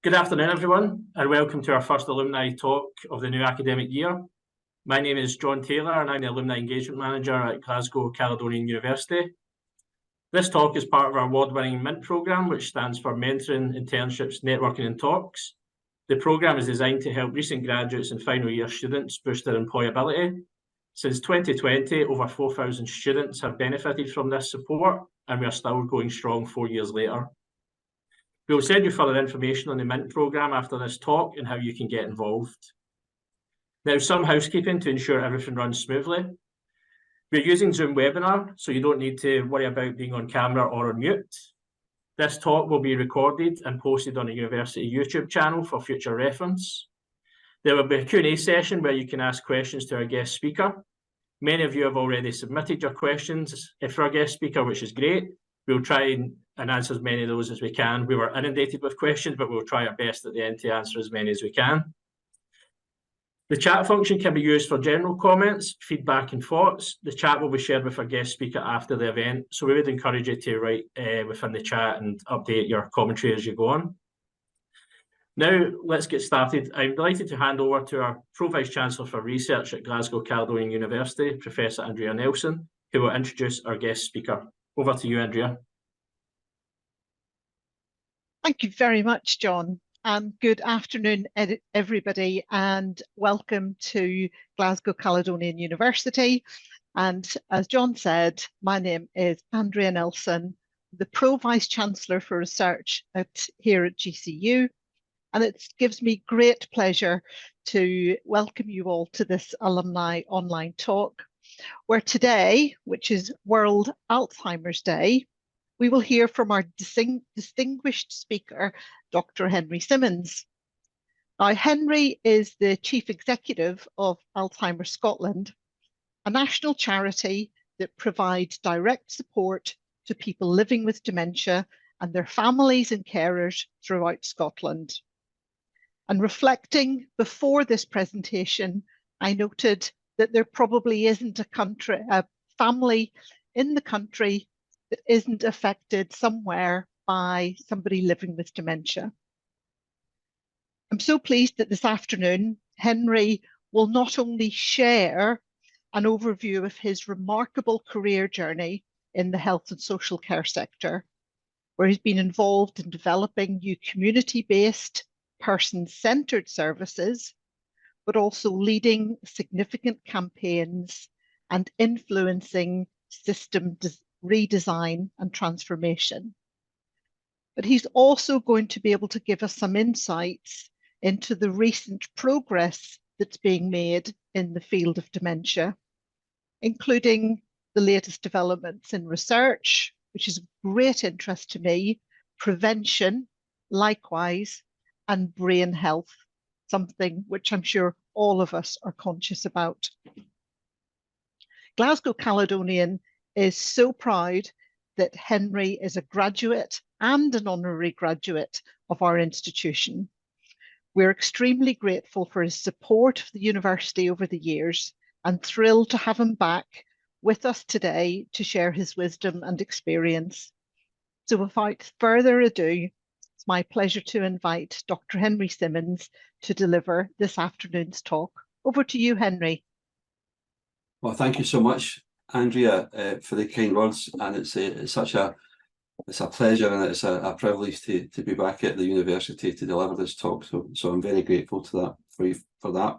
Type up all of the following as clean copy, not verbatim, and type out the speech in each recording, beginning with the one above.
Good afternoon, everyone, and welcome to our first alumni talk of the new academic year. My name is John Taylor, and I'm the Alumni Engagement Manager at Glasgow Caledonian University. This talk is part of our award-winning MINT programme, which stands for Mentoring, Internships, Networking and Talks. The programme is designed to help recent graduates and final year students boost their employability. Since 2020, over 4,000 students have benefited from this support, and we are still going strong 4 years later. We will send you further information on the MINT programme after this talk and how you can get involved. Now, some housekeeping to ensure everything runs smoothly. We're using Zoom webinar, so you don't need to worry about being on camera or on mute. This talk will be recorded and posted on the university YouTube channel for future reference. There will be a Q&A session where you can ask questions to our guest speaker. Many of you have already submitted your questions for our guest speaker, which is great. We'll try and answer as many of those as we can. We were inundated with questions, but we'll try our best at the end to answer as many as we can. The chat function can be used for general comments, feedback and thoughts. The chat will be shared with our guest speaker after the event, so we would encourage you to write within the chat and update your commentary as you go on. Now, let's get started. I'm delighted to hand over to our Pro-Vice-Chancellor for Research at Glasgow Caledonian University, Professor Andrea Nelson, who will introduce our guest speaker. Over to you, Andrea. Thank you very much, John, and good afternoon, everybody, and welcome to Glasgow Caledonian University. And as John said, my name is Andrea Nelson, the Pro-Vice-Chancellor for Research here at GCU, and it gives me great pleasure to welcome you all to this alumni online talk, where today, which is World Alzheimer's Day, we will hear from our distinguished speaker, Dr. Henry Simmons. Now, Henry is the Chief Executive of Alzheimer Scotland, a national charity that provides direct support to people living with dementia and their families and carers throughout Scotland. And reflecting before this presentation, I noted that there probably isn't a family in the country that isn't affected somewhere by somebody living with dementia. I'm so pleased that this afternoon, Henry will not only share an overview of his remarkable career journey in the health and social care sector, where he's been involved in developing new community-based, person-centred services, but also leading significant campaigns and influencing system redesign and transformation. But he's also going to be able to give us some insights into the recent progress that's being made in the field of dementia, including the latest developments in research, which is of great interest to me, prevention, likewise, and brain health, something which I'm sure all of us are conscious about. Glasgow Caledonian is so proud that Henry is a graduate and an honorary graduate of our institution. We're extremely grateful for his support of the university over the years and thrilled to have him back with us today to share his wisdom and experience. So without further ado, it's my pleasure to invite Dr. Henry Simmons to deliver this afternoon's talk. Over to you, Henry. Well, thank you so much, Andrea, for the kind words, and it's a pleasure and it's a privilege to be back at the university to deliver this talk. So I'm very grateful to that for that.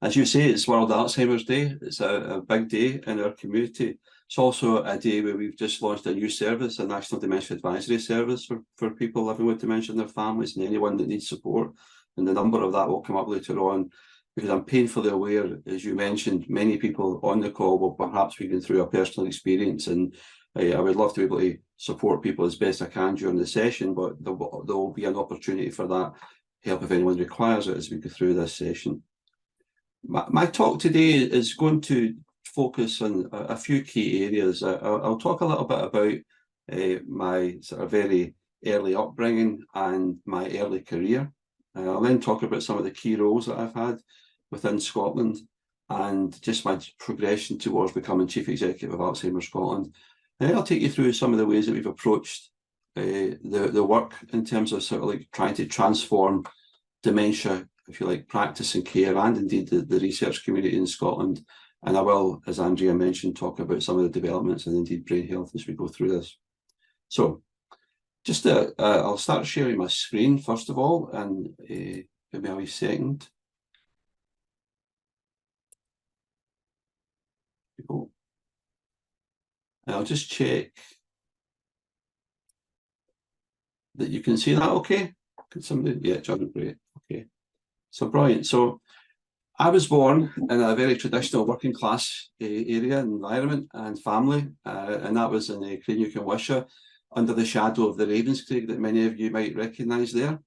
As you say, it's World Alzheimer's Day. It's a big day in our community. It's also a day where we've just launched a new service, a National Dementia Advisory Service for people living with dementia and their families and anyone that needs support. And the number of that will come up later on, because I'm painfully aware, as you mentioned, many people on the call will perhaps be going through a personal experience, and I would love to be able to support people as best I can during the session, but there will be an opportunity for that help if anyone requires it as we go through this session. My talk today is going to focus on a few key areas. I'll talk a little bit about my sort of very early upbringing and my early career. I'll then talk about some of the key roles that I've had within Scotland and just my progression towards becoming Chief Executive of Alzheimer Scotland. And I'll take you through some of the ways that we've approached the work in terms of sort of like trying to transform dementia, if you like, practice and care, and indeed the research community in Scotland. And I will, as Andrea mentioned, talk about some of the developments and indeed brain health as we go through this. So just I'll start sharing my screen first of all, and give me a wee second. And I'll just check that you can see that okay. Could somebody, yeah, John, great, okay. So brilliant. So I was born in a very traditional working class area, environment and family, and that was in Craigniuc Wishaw, under the shadow of the Ravenscraig that many of you might recognise there.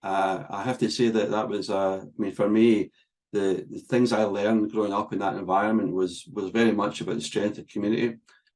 I have to say that that was, I mean, for me, the things I learned growing up in that environment was very much about the strength of community.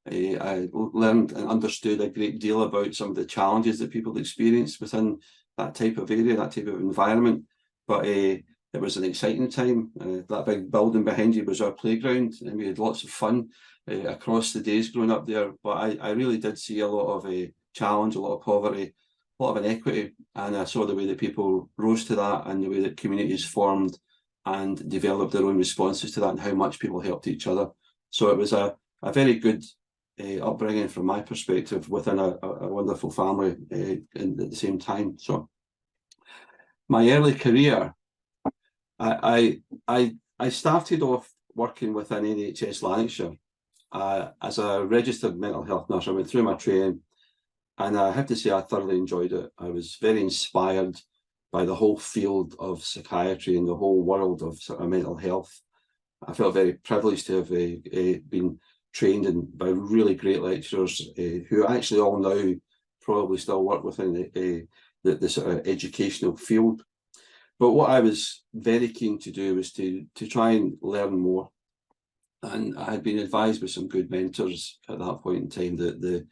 I learned and understood a great deal about some of the challenges that people experience within that type of area, that type of environment. But it was an exciting time. That big building behind you was our playground, and we had lots of fun across the days growing up there. But I really did see a lot of challenge, a lot of poverty, a lot of inequity, and I saw the way that people rose to that and the way that communities formed and developed their own responses to that and how much people helped each other. So it was a very good upbringing from my perspective within a wonderful family at the same time. So my early career, I started off working within NHS Lanarkshire as a registered mental health nurse. I went through my training, and I have to say I thoroughly enjoyed it. I was very inspired by the whole field of psychiatry and the whole world of sort of mental health. I felt very privileged to have been trained by really great lecturers who actually all now probably still work within the sort of educational field. But what I was very keen to do was to try and learn more. And I had been advised by some good mentors at that point in time that the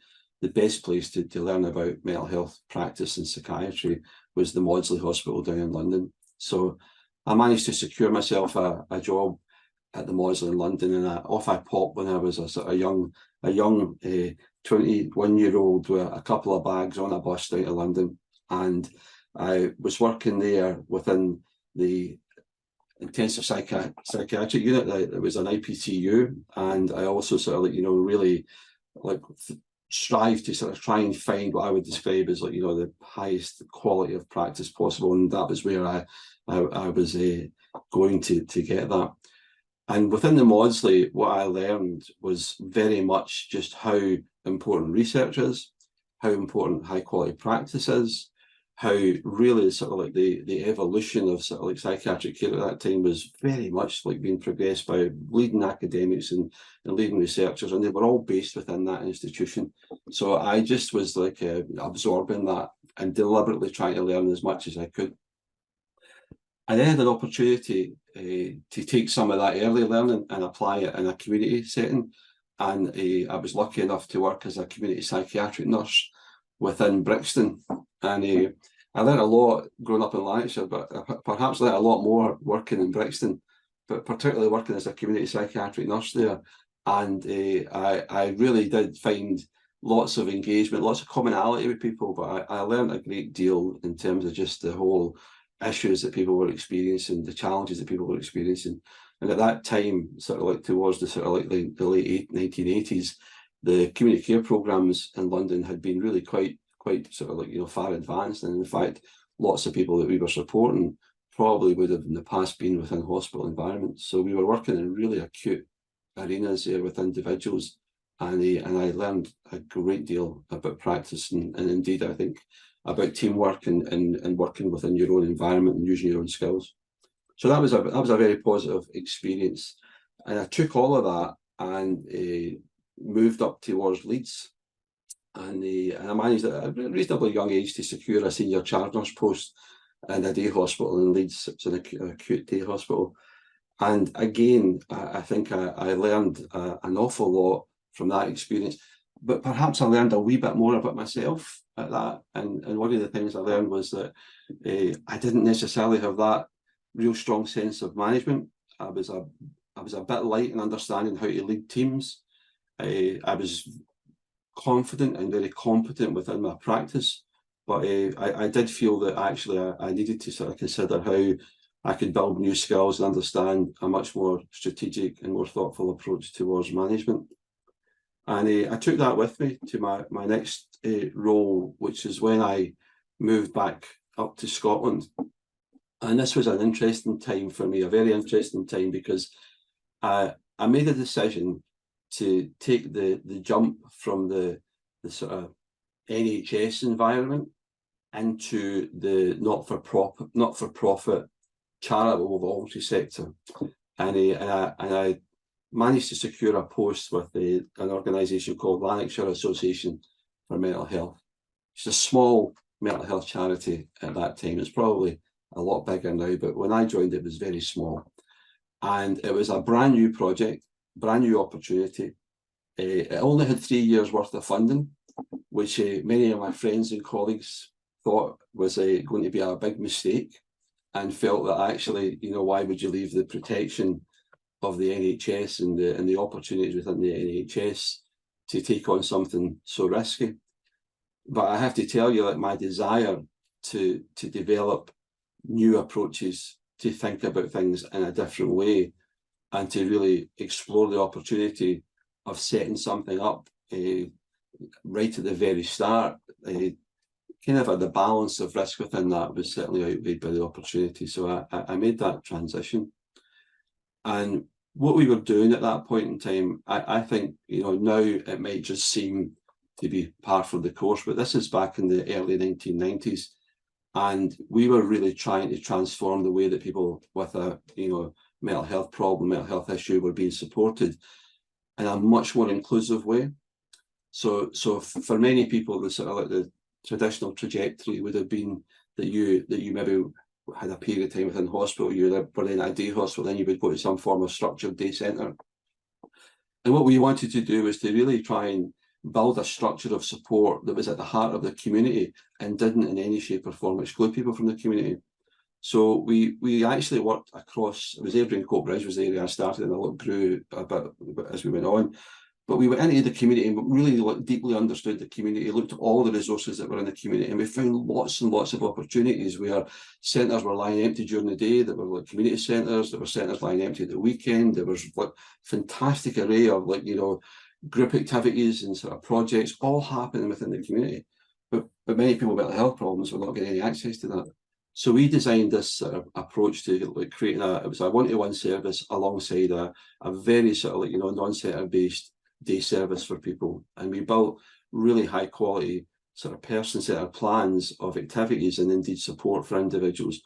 best place to learn about mental health practice and psychiatry was the Maudsley Hospital down in London. So I managed to secure myself a job at the Maudsley in London, and off I popped when I was a sort of young 21-year-old with a couple of bags on a bus down to London. And I was working there within the intensive psychiatric unit. It was an IPTU, and I also sort of like, you know, really like strive to sort of try and find what I would describe as like, you know, the highest quality of practice possible, and that was where I was going to get that. And within the Maudsley, what I learned was very much just how important research is, how important high quality practice is, how really sort of like the evolution of sort of like psychiatric care at that time was very much like being progressed by leading academics and leading researchers, and they were all based within that institution. So I just was like absorbing that and deliberately trying to learn as much as I could. I then had an opportunity to take some of that early learning and apply it in a community setting. And I was lucky enough to work as a community psychiatric nurse within Brixton. And I learned a lot growing up in Lanarkshire, but perhaps learned a lot more working in Brixton, but particularly working as a community psychiatric nurse there. And I really did find lots of engagement, lots of commonality with people, but I learned a great deal in terms of just the whole issues that people were experiencing, the challenges that people were experiencing. And at that time, sort of like towards the sort of like the late 1980s, the community care programs in London had been really quite sort of like, you know, far advanced. And in fact, lots of people that we were supporting probably would have in the past been within hospital environments. So we were working in really acute arenas with individuals, and I learned a great deal about practice and indeed I think about teamwork and working within your own environment and using your own skills. So that was a very positive experience, and I took all of that and moved up towards Leeds, and I managed at a reasonably young age to secure a senior charge nurse post in a day hospital in Leeds. It's an acute day hospital, and again I think I learned an awful lot from that experience. But perhaps I learned a wee bit more about myself at that. And one of the things I learned was that I didn't necessarily have that real strong sense of management. I was a bit light in understanding how to lead teams. I was confident and very competent within my practice, but I did feel that actually I needed to sort of consider how I could build new skills and understand a much more strategic and more thoughtful approach towards management. And I took that with me to my next role, which is when I moved back up to Scotland. And this was an interesting time for me, a very interesting time, because I made a decision to take the jump from the sort of NHS environment into the not-for-profit charitable voluntary sector. And I managed to secure a post with an organisation called Lanarkshire Association for Mental Health. It's a small mental health charity at that time. It's probably a lot bigger now, but when I joined it was very small. And it was a brand new project, brand new opportunity. It only had 3 years worth of funding, which many of my friends and colleagues thought was going to be a big mistake, and felt that actually, you know, why would you leave the protection of the NHS and the opportunities within the NHS to take on something so risky? But I have to tell you that my desire to develop new approaches, to think about things in a different way, and to really explore the opportunity of setting something up right at the very start, kind of the balance of risk within that was certainly outweighed by the opportunity. So I made that transition. And what we were doing at that point in time, I think, you know, now it might just seem to be par for the course, but this is back in the early 1990s. And we were really trying to transform the way that people with a, you know, mental health problem, mental health issue were being supported in a much more inclusive way. So for many people, the sort of like the traditional trajectory would have been that you maybe had a period of time within hospital, you were in a day hospital, then you would go to some form of structured day centre. And what we wanted to do was to really try and build a structure of support that was at the heart of the community and didn't in any shape or form exclude people from the community. So we actually worked across, it was Airdrie and Coatbridge was the area I started, and it grew a bit as we went on. But we went into the community and really deeply understood the community, looked at all the resources that were in the community, and we found lots and lots of opportunities where centres were lying empty during the day. There were like community centres, there were centres lying empty at the weekend. There was like fantastic array of like, you know, group activities and sort of projects all happening within the community. But many people with mental health problems were not getting any access to that. So we designed this sort of approach to like creating it was a one-to-one service alongside a very sort of like, you know, non-centre based day service for people. And we built really high quality sort of person-centered plans of activities and indeed support for individuals.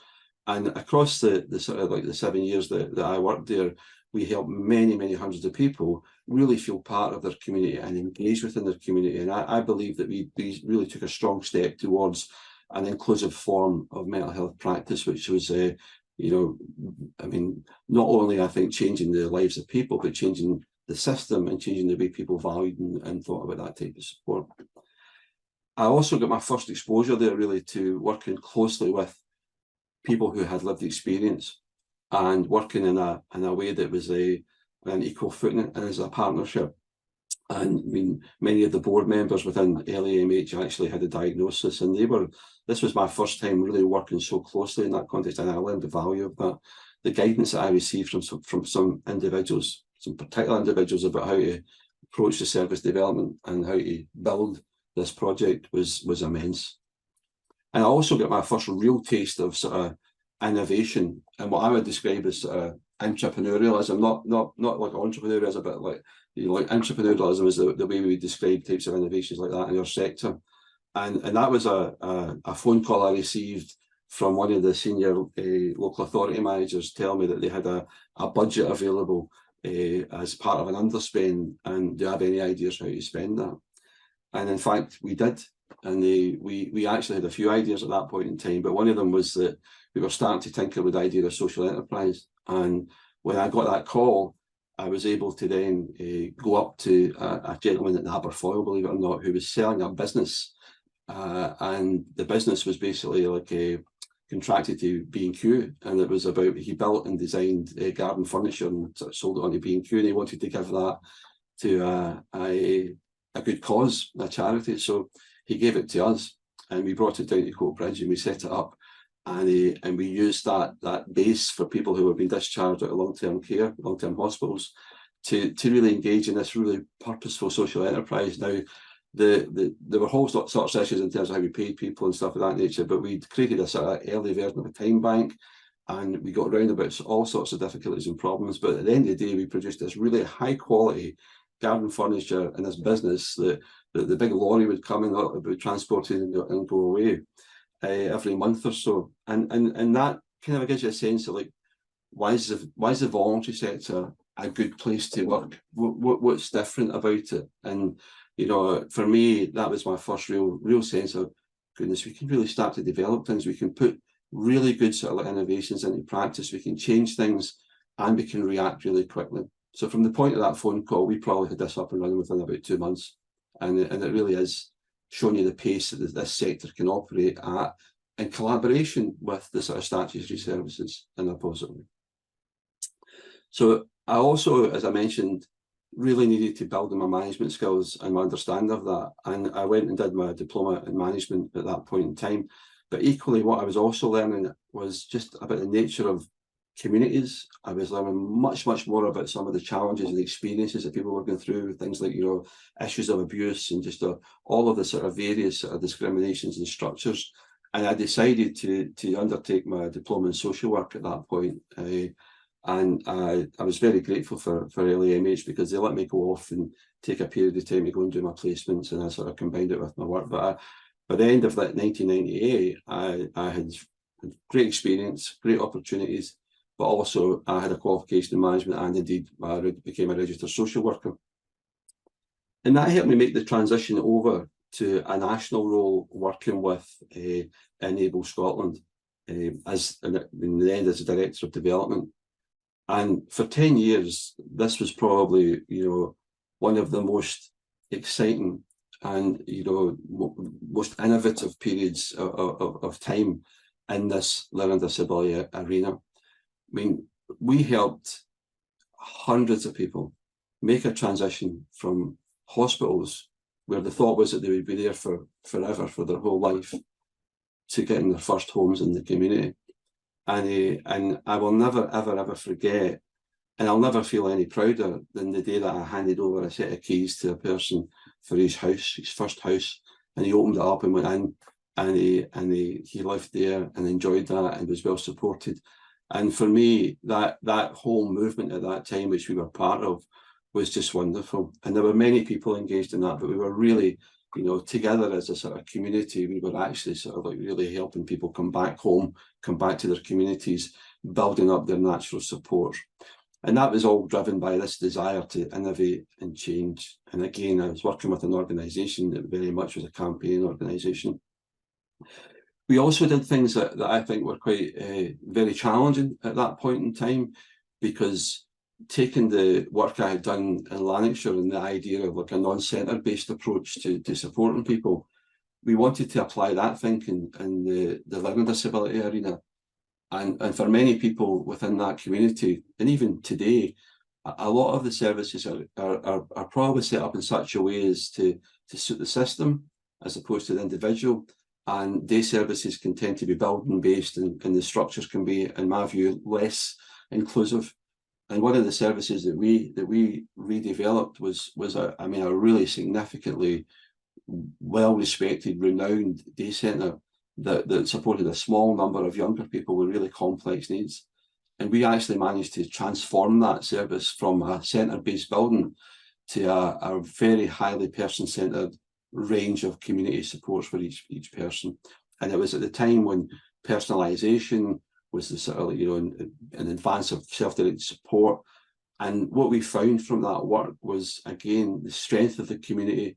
And across the sort of like the 7 years that I worked there, we helped many hundreds of people really feel part of their community and engage within their community. And I believe that we really took a strong step towards an inclusive form of mental health practice, which was, you know, I mean, not only I think changing the lives of people, but changing the system and changing the way people valued and thought about that type of support. I also got my first exposure there really to working closely with people who had lived experience and working in a way that was an equal footing and as a partnership. And I mean, many of the board members within LAMH actually had a diagnosis, and this was my first time really working so closely in that context, and I learned the value of that. The guidance that I received from some individuals, some particular individuals, about how to approach the service development and how to build this project was immense. And I also got my first real taste of sort of innovation and what I would describe as entrepreneurialism, not like entrepreneurialism, but like, you know, like entrepreneurialism is the way we describe types of innovations like that in our sector. And that was a phone call I received from one of the senior local authority managers telling me that they had a budget available as part of an underspend, and do you have any ideas how to spend that? And in fact, we did. And we actually had a few ideas at that point in time, but one of them was that we were starting to tinker with the idea of social enterprise. And when I got that call, I was able to then go up to a gentleman at Aberfoyle, believe it or not, who was selling a business. And the business was basically like contracted to B&Q, and it was about, he built and designed garden furniture and sort of sold it on to B&Q, and he wanted to give that to a good cause, a charity. So he gave it to us, and we brought it down to Coatbridge and we set it up. And we used that base for people who have been discharged out of long-term care, long-term hospitals, to really engage in this really purposeful social enterprise. Now, there were whole sorts of issues in terms of how we paid people and stuff of that nature, but we created a sort of early version of a time bank, and we got around about all sorts of difficulties and problems. But at the end of the day, we produced this really high quality garden furniture in this business that the big lorry would come and it would transport it and go away every month or so. And that kind of gives you a sense of like, why is the voluntary sector a good place to work? What's different about it? And you know, for me, that was my first real sense of, goodness, we can really start to develop things. We can put really good sort of innovations into practice. We can change things, and we can react really quickly. So from the point of that phone call, we probably had this up and running within about 2 months, and it really is showing you the pace that this sector can operate at in collaboration with the sort of statutory services in a positive way. So I also, as I mentioned, really needed to build on my management skills and my understanding of that. And I went and did my diploma in management at that point in time. But equally, what I was also learning was just about the nature of communities. I was learning much more about some of the challenges and experiences that people were going through, things like, you know, issues of abuse and just all of the sort of various sort of discriminations and structures. And I decided to undertake my diploma in social work at that point. And I was very grateful for LAMH, because they let me go off and take a period of time to go and do my placements, and I sort of combined it with my work. But by the end of that 1998, I had great experience, great opportunities, but also I had a qualification in management, and indeed I became a registered social worker. And that helped me make the transition over to a national role, working with Enable Scotland as in the end as a director of development. And for 10 years, this was probably, you know, one of the most exciting and, you know, most innovative periods of time in this learning disability arena. I mean, we helped hundreds of people make a transition from hospitals where the thought was that they would be there for forever, for their whole life, to getting their first homes in the community. And I will never, ever forget, and I'll never feel any prouder than the day that I handed over a set of keys to a person for his house, his first house, and he opened it up and went in, and he lived there and enjoyed that and was well supported. And for me, that whole movement at that time, which we were part of, was just wonderful. And there were many people engaged in that, but we were really, you know, together as a sort of community, we were actually sort of like really helping people come back home, come back to their communities, building up their natural support. And that was all driven by this desire to innovate and change. And again, I was working with an organisation that very much was a campaign organisation. We also did things that I think were quite very challenging at that point in time, because taking the work I had done in Lanarkshire and the idea of like a non-centre based approach to supporting people, we wanted to apply that thinking in the learning disability arena. And for many people within that community, and even today, a lot of the services are probably set up in such a way as to suit the system as opposed to the individual. And day services can tend to be building based, and the structures can be, in my view, less inclusive. And one of the services that we redeveloped was a really significantly well-respected, renowned day centre that supported a small number of younger people with really complex needs. And we actually managed to transform that service from a centre-based building to a very highly person-centred range of community supports for each person. And it was at the time when personalisation was the sort of, you know, an advance of self-directed support. And what we found from that work was, again, the strength of the community,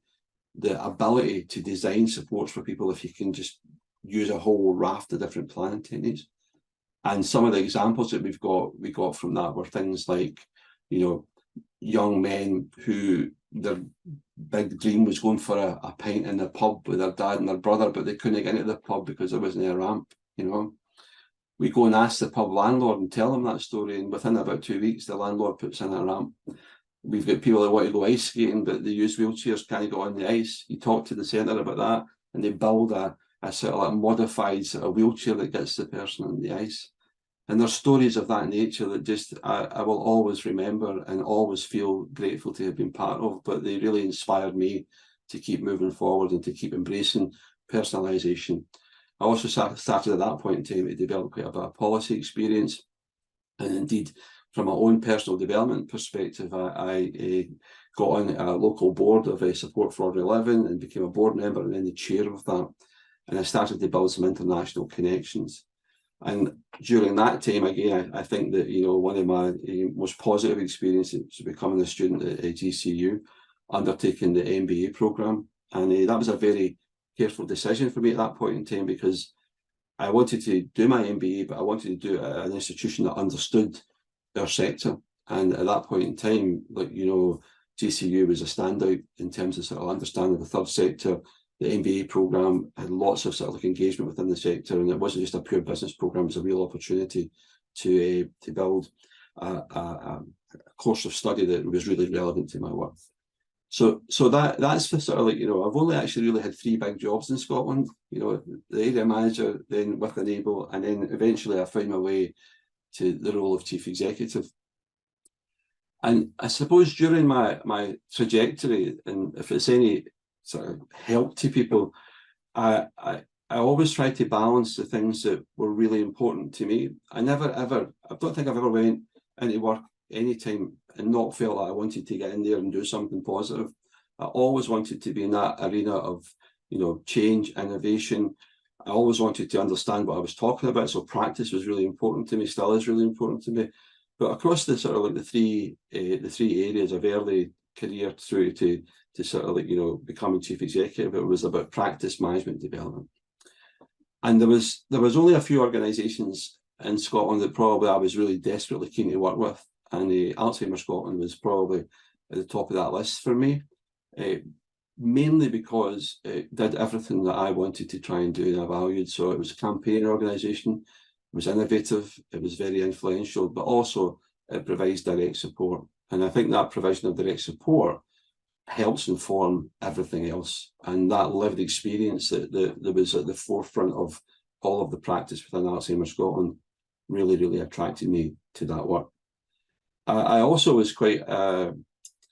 the ability to design supports for people if you can just use a whole raft of different planning techniques. And some of the examples that we got from that were things like, you know, young men who their big dream was going for a pint in the pub with their dad and their brother, but they couldn't get into the pub because there wasn't a ramp, you know. We go and ask the pub landlord and tell them that story, and within about 2 weeks, the landlord puts in a ramp. We've got people that want to go ice skating, but they use wheelchairs, can't go on the ice. You talk to the centre about that, and they build a sort of like modified sort of wheelchair that gets the person on the ice. And there's stories of that nature that just I will always remember and always feel grateful to have been part of, but they really inspired me to keep moving forward and to keep embracing personalisation. I also started at that point in time to develop quite a bit of policy experience, and indeed from my own personal development perspective, I got on a local board of support for Order 11 and became a board member and then the chair of that, and I started to build some international connections. And during that time, again, I think that, you know, one of my most positive experiences was becoming a student at GCU, undertaking the MBA programme. And that was a very careful decision for me at that point in time, because I wanted to do my MBA, but I wanted to do it at an institution that understood our sector. And at that point in time, like, you know, GCU was a standout in terms of sort of understanding the third sector. The MBA programme had lots of sort of like engagement within the sector, and it wasn't just a pure business programme, it was a real opportunity to build a course of study that was really relevant to my work. So that's for sort of like, you know, I've only actually really had 3 big jobs in Scotland, you know, the area manager, then with Enable, and then eventually I found my way to the role of chief executive. And I suppose during my trajectory, and if it's any sort of help to people, I always tried to balance the things that were really important to me. I don't think I've ever went into work anytime and not felt like I wanted to get in there and do something positive. I always wanted to be in that arena of, you know, change, innovation. I always wanted to understand what I was talking about. So practice was really important to me, still is really important to me. But across the sort of like the three areas of early career through to sort of like, you know, becoming chief executive, it was about practice, management, development. And there was only a few organisations in Scotland that probably I was really desperately keen to work with, and Alzheimer Scotland was probably at the top of that list for me, mainly because it did everything that I wanted to try and do and I valued. So it was a campaign organisation, it was innovative, it was very influential, but also it provides direct support. And I think that provision of direct support helps inform everything else. And that lived experience that was at the forefront of all of the practice within Alzheimer Scotland really, really attracted me to that work. I also was quite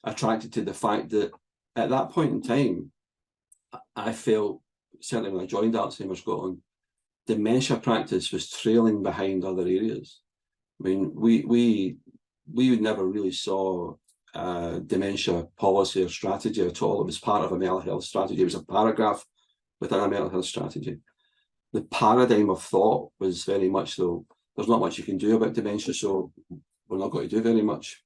attracted to the fact that at that point in time, I felt, certainly when I joined Alzheimer Scotland, dementia practice was trailing behind other areas. I mean, we never really saw dementia policy or strategy at all. It was part of a mental health strategy. It was a paragraph within a mental health strategy. The paradigm of thought was very much so, there's not much you can do about dementia, so we're not going to do very much.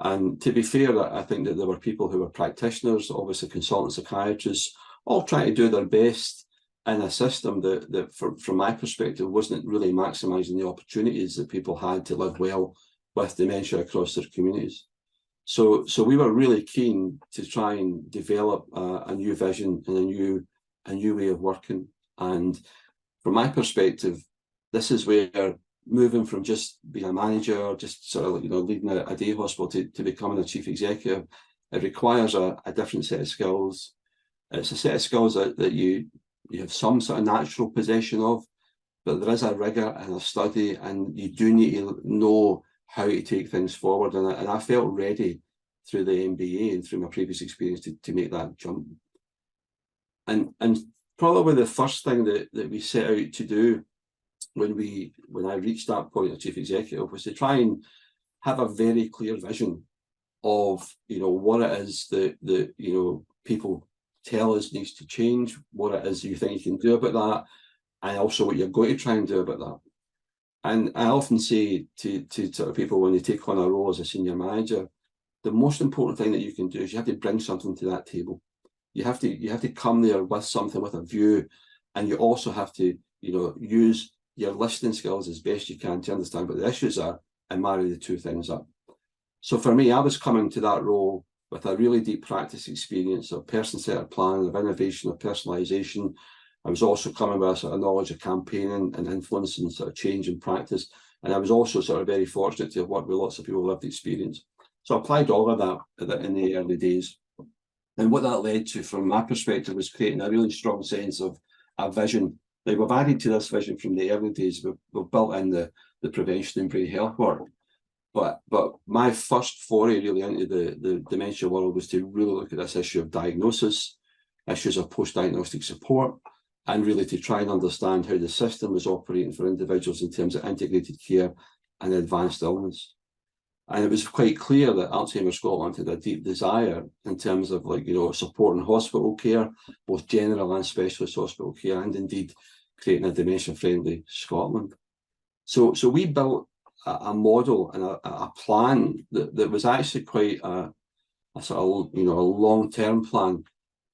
And to be fair, I think that there were people who were practitioners, obviously consultant psychiatrists, all trying to do their best in a system that from my perspective, wasn't really maximising the opportunities that people had to live well with dementia across their communities. So we were really keen to try and develop a new vision and a new way of working. And from my perspective, this is where moving from just being a manager, just sort of like, you know, leading a day hospital to becoming a chief executive, it requires a different set of skills. It's a set of skills that you have some sort of natural possession of, but there is a rigour and a study, and you do need to know how to take things forward. And I felt ready through the MBA and through my previous experience to make that jump. And probably the first thing that we set out to do when I reached that point of chief executive was to try and have a very clear vision of, you know, what it is that you know, people tell us needs to change, what it is you think you can do about that, and also what you're going to try and do about that. And I often say to sort of people when they take on a role as a senior manager, the most important thing that you can do is you have to bring something to that table. You have to come there with something, with a view, and you also have to, you know, use your listening skills as best you can to understand what the issues are and marry the two things up. So for me, I was coming to that role with a really deep practice experience of person-centered planning, of innovation, of personalisation. I was also coming with a sort of knowledge of campaigning and influence and sort of change in practice. And I was also sort of very fortunate to have worked with lots of people with lived experience. So I applied all of that in the early days. And what that led to, from my perspective, was creating a really strong sense of a vision. Now, we've added to this vision from the early days. We've built in the prevention and brain health work. But my first foray really into the dementia world was to really look at this issue of diagnosis, issues of post-diagnostic support, and really to try and understand how the system was operating for individuals in terms of integrated care and advanced illness. And it was quite clear that Alzheimer Scotland had a deep desire in terms of, like, supporting hospital care, both general and specialist hospital care, and indeed creating a dementia-friendly Scotland. So we built a model and a plan that was actually quite a sort of, a long-term plan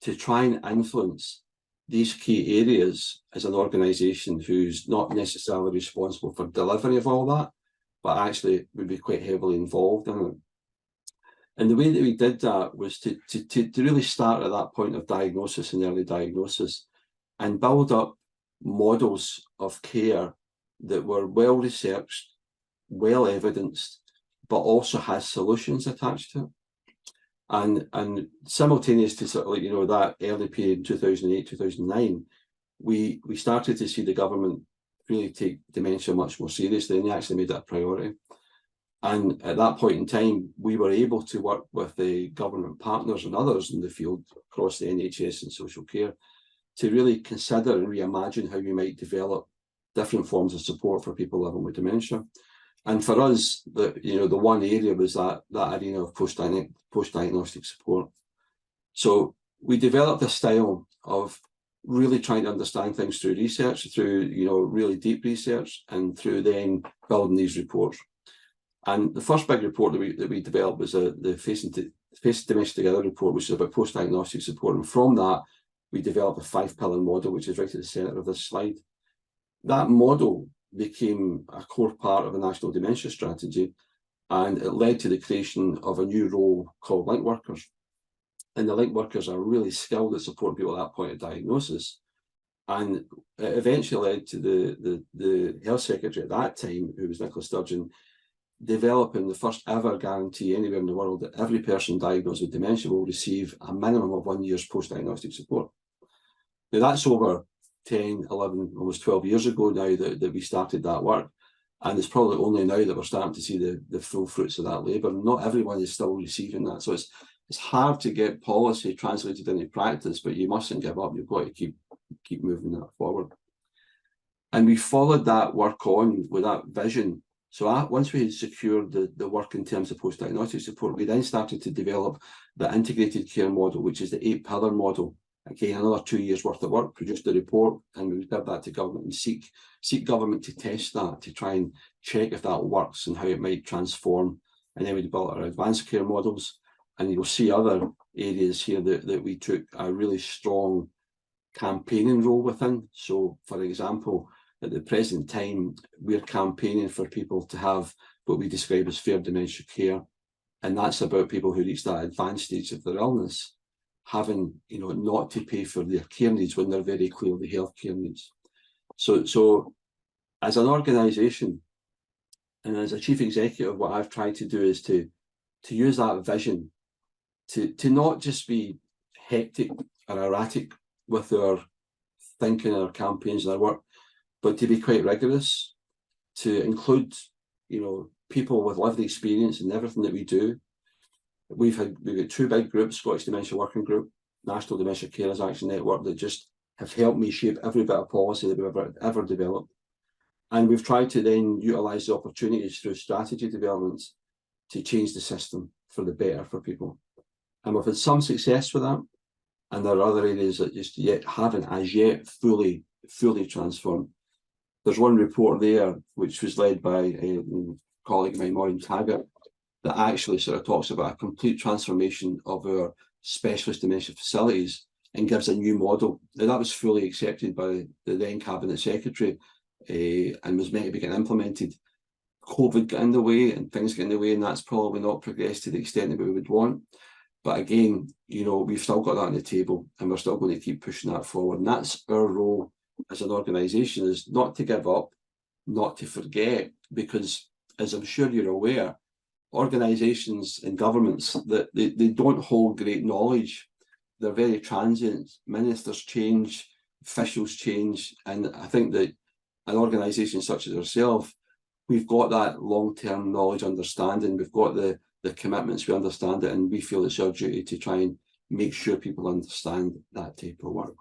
to try and influence these key areas as an organisation who's not necessarily responsible for delivery of all that, but actually would be quite heavily involved in it. And the way that we did that was to really start at that point of diagnosis and early diagnosis, and build up models of care that were well researched, well evidenced, but also has solutions attached to it. And simultaneous to sort of that early period, 2008, 2009, we started to see the government really take dementia much more seriously, and they actually made it a priority. And at that point in time, we were able to work with the government partners and others in the field across the NHS and social care to really consider and reimagine how we might develop different forms of support for people living with dementia. And for us, the one area was that arena of post-diagnostic support. So we developed a style of really trying to understand things through research, through really deep research, and through then building these reports. And the first big report that we developed was the Facing Dementia Together report, which is about post-diagnostic support. And from that, we developed a 5-pillar model, which is right at the centre of this slide. That model became a core part of a national dementia strategy, and it led to the creation of a new role called link workers. And the link workers are really skilled at supporting people at that point of diagnosis. And it eventually led to the health secretary at that time, who was Nicola Sturgeon, developing the first ever guarantee anywhere in the world that every person diagnosed with dementia will receive a minimum of 1 year's post-diagnostic support. Now, that's over 10, 11, almost 12 years ago now that we started that work. And it's probably only now that we're starting to see the full fruits of that labour. Not everyone is still receiving that. So it's hard to get policy translated into practice, but you mustn't give up. You've got to keep moving that forward. And we followed that work on with that vision. So once we had secured the work in terms of post-diagnostic support, we then started to develop the integrated care model, which is the 8-pillar model. Again, another 2 years worth of work, produced a report, and we give that to government and seek government to test that, to try and check if that works and how it might transform. And then we developed our advanced care models, and you'll see other areas here that we took a really strong campaigning role within. So, for example, at the present time, we're campaigning for people to have what we describe as fair dementia care, and that's about people who reach that advanced stage of their illness having, not to pay for their care needs when they're very clearly health care needs. So as an organisation and as a chief executive, what I've tried to do is to use that vision to not just be hectic or erratic with our thinking, our campaigns and our work, but to be quite rigorous, to include, people with lived experience in everything that we do. We've got 2 big groups, Scottish Dementia Working Group, National Dementia Carers Action Network, that just have helped me shape every bit of policy that we've ever developed. And we've tried to then utilise the opportunities through strategy developments to change the system for the better for people. And we've had some success with that. And there are other areas that just haven't as yet fully transformed. There's one report there, which was led by a colleague of mine, Maureen Taggart, that actually sort of talks about a complete transformation of our specialist dementia facilities and gives a new model. Now, that was fully accepted by the then Cabinet Secretary and was meant to be getting implemented. COVID got in the way and things got in the way, and that's probably not progressed to the extent that we would want. But again, we've still got that on the table, and we're still going to keep pushing that forward. And that's our role as an organisation, is not to give up, not to forget, because as I'm sure you're aware, organisations and governments that they don't hold great knowledge. They're very transient. Ministers change, officials change, and I think that an organisation such as ourselves, we've got that long-term knowledge understanding, we've got the commitments, we understand it, and we feel it's our duty to try and make sure people understand that type of work.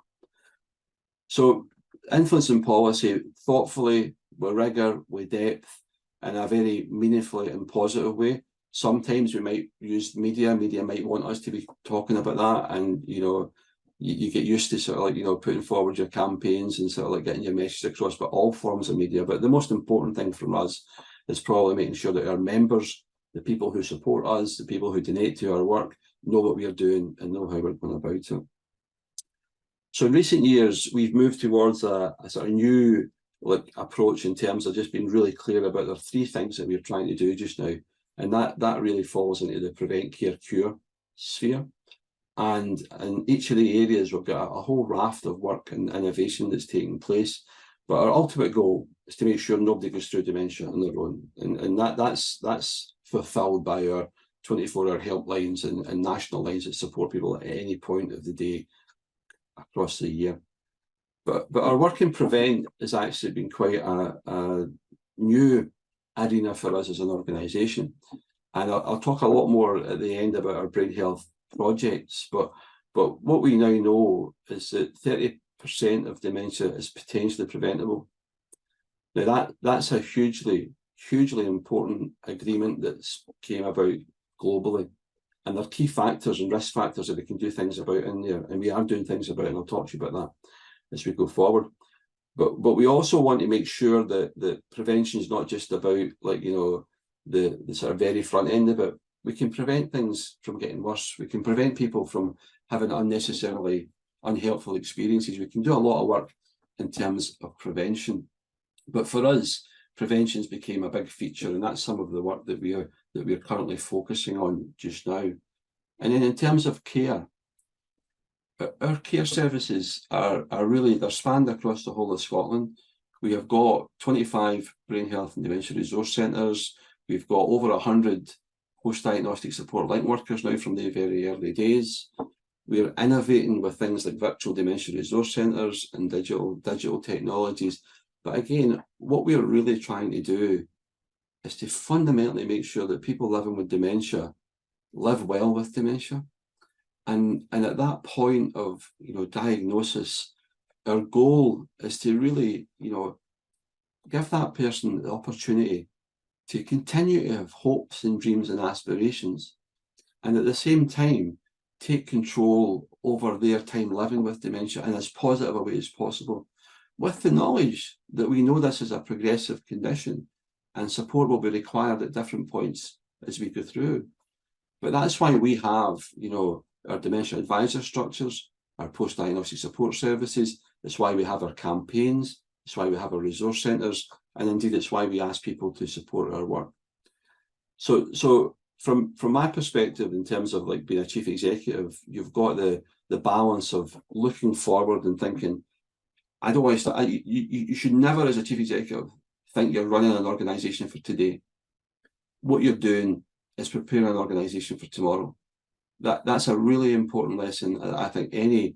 So influencing policy thoughtfully, with rigour, with depth, in a very meaningfully and positive way. Sometimes we might use media might want us to be talking about that, and you get used to sort of like, putting forward your campaigns and sort of like getting your message across, but all forms of media. But the most important thing from us is probably making sure that our members, the people who support us, the people who donate to our work, know what we are doing and know how we're going about it. So in recent years, we've moved towards a sort of new approach in terms of just being really clear about the three things that we're trying to do just now. And that really falls into the prevent, care, cure sphere. And in each of the areas, we've got a whole raft of work and innovation that's taking place. But our ultimate goal is to make sure nobody goes through dementia on their own. And that's fulfilled by our 24-hour helplines and national lines that support people at any point of the day across the year. But our work in prevent has actually been quite a new arena for us as an organisation. And I'll talk a lot more at the end about our brain health projects, but what we now know is that 30% of dementia is potentially preventable. Now that's a hugely important agreement that's came about globally, and there are key factors and risk factors that we can do things about in there, and we are doing things about it, and I'll talk to you about that as we go forward. But we also want to make sure that prevention is not just about the sort of very front end of it. We can prevent things from getting worse. We can prevent people from having unnecessarily unhelpful experiences. We can do a lot of work in terms of prevention. But for us, prevention's became a big feature, and that's some of the work that we're currently focusing on just now. And then in terms of care, our care services are really, they're spanned across the whole of Scotland. We have got 25 brain health and dementia resource centres. We've got over 100 post-diagnostic support link workers now from the very early days. We're innovating with things like virtual dementia resource centres and digital technologies. But again, what we're really trying to do is to fundamentally make sure that people living with dementia live well with dementia. And at that point of diagnosis, our goal is to really give that person the opportunity to continue to have hopes and dreams and aspirations, and at the same time take control over their time living with dementia in as positive a way as possible, with the knowledge that we know this is a progressive condition and support will be required at different points as we go through. But that's why we have our dementia advisor structures, our post-diagnostic support services. It's why we have our campaigns. It's why we have our resource centres, and indeed it's why we ask people to support our work. So from my perspective, in terms of being a chief executive, you've got the balance of looking forward and thinking, I don't want to start. You should never, as a chief executive, think you're running an organisation for today. What you're doing is preparing an organisation for tomorrow. That's a really important lesson. I think any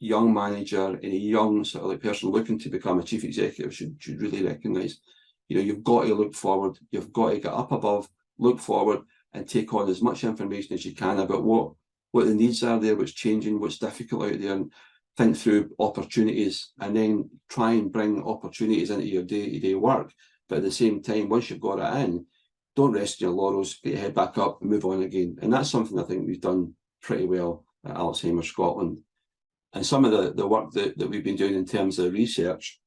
young manager, any young sort of person looking to become a chief executive should really recognise. You've got to look forward. You've got to get up above, look forward, and take on as much information as you can about what the needs are there, what's changing, what's difficult out there, and think through opportunities, and then try and bring opportunities into your day-to-day work. But at the same time, once you've got it in, don't rest your laurels, get your head back up and move on again. And that's something I think we've done pretty well at Alzheimer Scotland. And some of the work that we've been doing in terms of research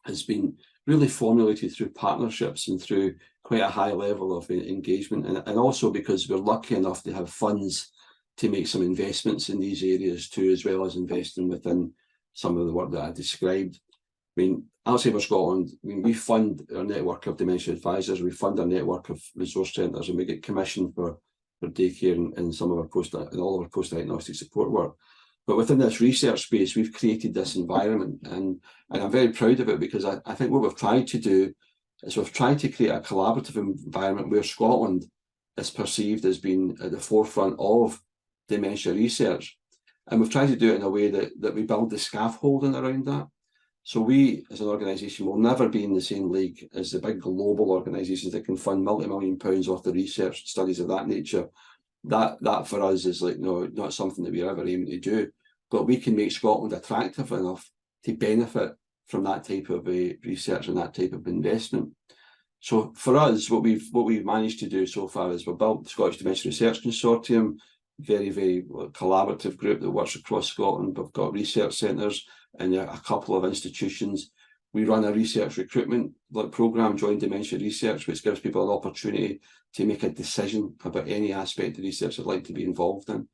has been really formulated through partnerships and through quite a high level of engagement. And also because we're lucky enough to have funds to make some investments in these areas too, as well as investing within some of the work that I described. I mean, Alzheimer Scotland, we fund our network of dementia advisors, we fund our network of resource centres, and we get commissioned for daycare and some of our all of our post-diagnostic support work. But within this research space, we've created this environment, and I'm very proud of it, because I think what we've tried to do is we've tried to create a collaborative environment where Scotland is perceived as being at the forefront of dementia research. And we've tried to do it in a way that we build the scaffolding around that. So we, as an organisation, will never be in the same league as the big global organisations that can fund multi-million pounds worth of research, studies of that nature. That for us is like, no, not something that we're ever aiming to do. But we can make Scotland attractive enough to benefit from that type of research and that type of investment. So for us, what we've managed to do so far is we've built the Scottish Dementia Research Consortium, very, very collaborative group that works across Scotland. We've got research centres in a couple of institutions. We run a research recruitment programme, Join Dementia Research, which gives people an opportunity to make a decision about any aspect of research they'd like to be involved in.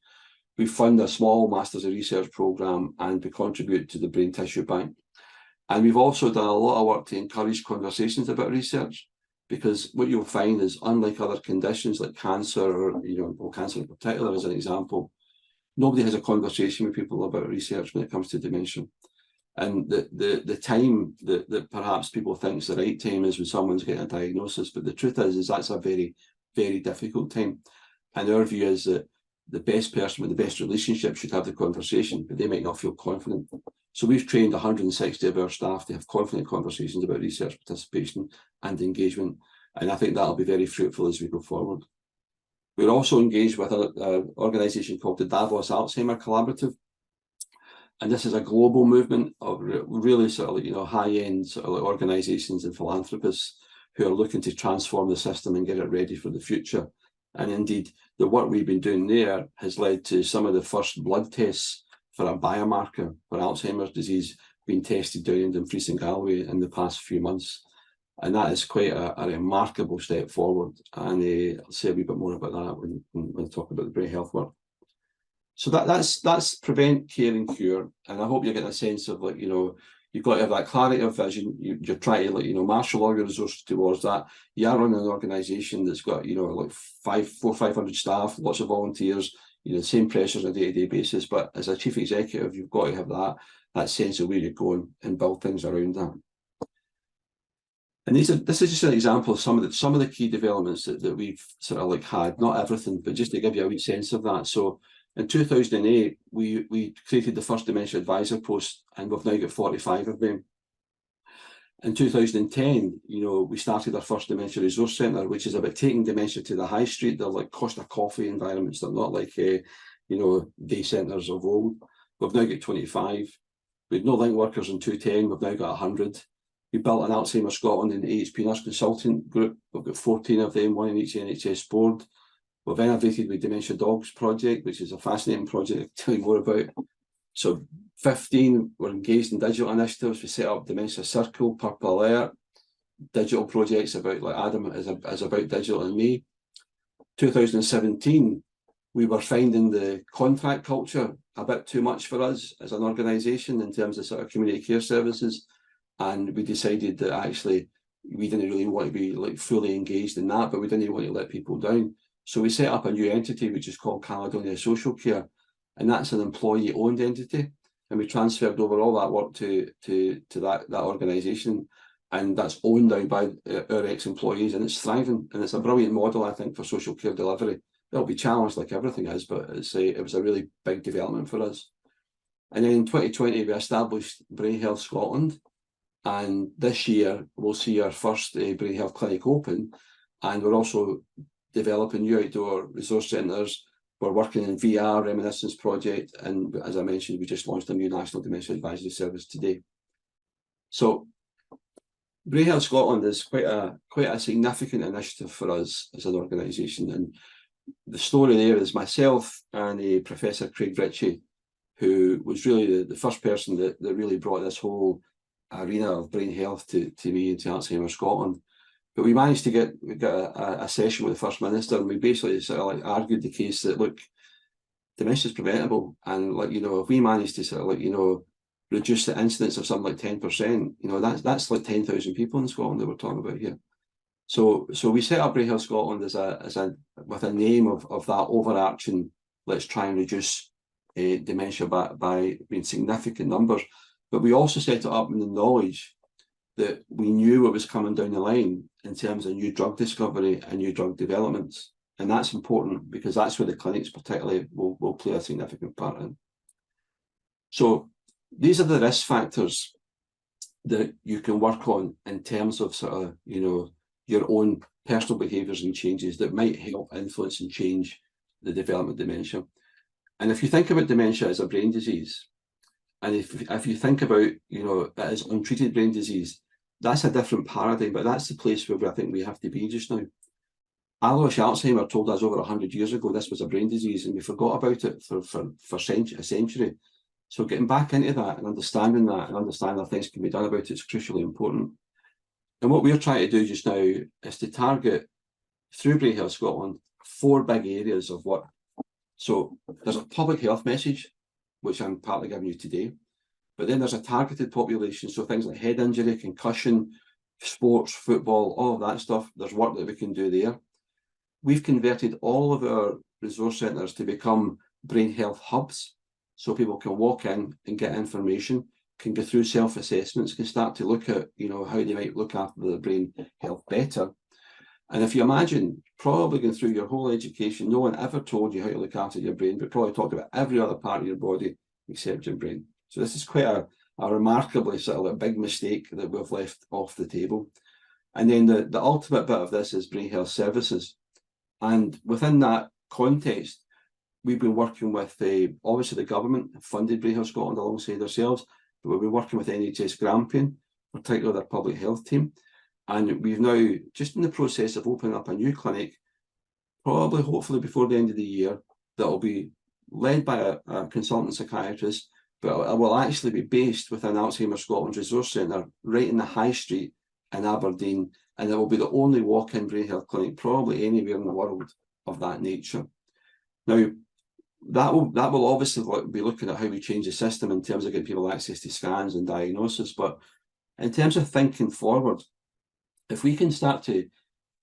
We fund a small Masters of Research programme and we contribute to the Brain Tissue Bank. And we've also done a lot of work to encourage conversations about research, because what you'll find is, unlike other conditions like cancer, or cancer in particular as an example, nobody has a conversation with people about research when it comes to dementia. And the time that perhaps people think is the right time is when someone's getting a diagnosis, but the truth is that's a very, very difficult time. And our view is that the best person with the best relationship should have the conversation, but they might not feel confident. So we've trained 160 of our staff to have confident conversations about research participation and engagement, and I think that'll be very fruitful as we go forward. We're also engaged with an organisation called the Davos Alzheimer Collaborative, and this is a global movement of really sort of high-end sort of organisations and philanthropists who are looking to transform the system and get it ready for the future. And indeed, the work we've been doing there has led to some of the first blood tests for a biomarker for Alzheimer's disease being tested down in Dumfries and Galway in the past few months. And that is quite a remarkable step forward. And I'll say a wee bit more about that when I talk about the brain health work. So that's prevent, care and cure. And I hope you're getting a sense of you've got to have that clarity of vision. You're trying to marshal all your resources towards that. You are running an organisation that's got 500 staff, lots of volunteers, the same pressures on a day-to-day basis. But as a chief executive, you've got to have that sense of where you're going and build things around that. And this is just an example of some of the key developments that we've sort of had. Not everything, but just to give you a wee sense of that. So in 2008, we created the first dementia advisor post, and we've now got 45 of them. In 2010, we started our first dementia resource centre, which is about taking dementia to the high street. They're like Costa Coffee environments. They're not like day centres of old. We've now got 25. We had no link workers in 2010. We've now got 100. We built an Alzheimer Scotland and AHP Nurse Consultant group. We've got 14 of them, one in each NHS board. We've innovated with Dementia Dogs project, which is a fascinating project I'll tell you more about. So 15 were engaged in digital initiatives. We set up Dementia Circle, Purple Alert, digital projects about, like Adam is about digital and me. 2017, we were finding the contract culture a bit too much for us as an organisation in terms of sort of community care services. And we decided that actually we didn't really want to be fully engaged in that, but we didn't want to let people down. So we set up a new entity, which is called Caledonian Social Care, and that's an employee-owned entity. And we transferred over all that work to that organisation, and that's owned now by our ex-employees, and it's thriving. And it's a brilliant model, I think, for social care delivery. It'll be challenged like everything is, but it was a really big development for us. And then in 2020, we established Brain Health Scotland. And this year, we'll see our first brain health clinic open. And we're also developing new outdoor resource centres. We're working in VR Reminiscence project. And as I mentioned, we just launched a new National Dementia Advisory Service today. So Brain Health Scotland is quite a significant initiative for us as an organisation. And the story there is myself and Professor Craig Ritchie, who was really the first person that really brought this whole arena of brain health to me and to Alzheimer Scotland. But we managed to get a session with the First Minister, and we basically sort of argued the case that, look, dementia is preventable, and if we manage to sort of reduce the incidence of something like 10%, that's like 10,000 people in Scotland that we're talking about here. So we set up Brain Health Scotland with a name of that overarching, let's try and reduce dementia by significant numbers. But we also set it up in the knowledge that we knew what was coming down the line in terms of new drug discovery and new drug developments. And that's important because that's where the clinics particularly will play a significant part in. So these are the risk factors that you can work on in terms of sort of, your own personal behaviours and changes that might help influence and change the development of dementia. And if you think about dementia as a brain disease, and if you think about, it as untreated brain disease, that's a different paradigm, but that's the place where I think we have to be just now. Alois Alzheimer told us over 100 years ago this was a brain disease, and we forgot about it for a century. So getting back into that and understanding that things can be done about it is crucially important. And what we're trying to do just now is to target, through Brain Health Scotland, 4 big areas of work. So there's a public health message, which I'm partly giving you today, but then there's a targeted population, so things like head injury, concussion, sports, football, all of that stuff. There's work that we can do there. We've converted all of our resource centres to become brain health hubs, so people can walk in and get information, can go through self-assessments, can start to look at, how they might look after their brain health better. And if you imagine, probably going through your whole education, no one ever told you how to look after your brain, but probably talked about every other part of your body except your brain. So this is quite a remarkably sort of a big mistake that we've left off the table. And then the ultimate bit of this is brain health services. And within that context, we've been working with, obviously the government funded Brain Health Scotland alongside ourselves, but we've been working with NHS Grampian, particularly their public health team. And we've now just in the process of opening up a new clinic, probably hopefully before the end of the year, that will be led by a consultant psychiatrist, but it will actually be based within Alzheimer Scotland's resource centre, right in the High Street in Aberdeen, and it will be the only walk-in brain health clinic probably anywhere in the world of that nature. Now, that will obviously be looking at how we change the system in terms of getting people access to scans and diagnosis, but in terms of thinking forward, if we can start to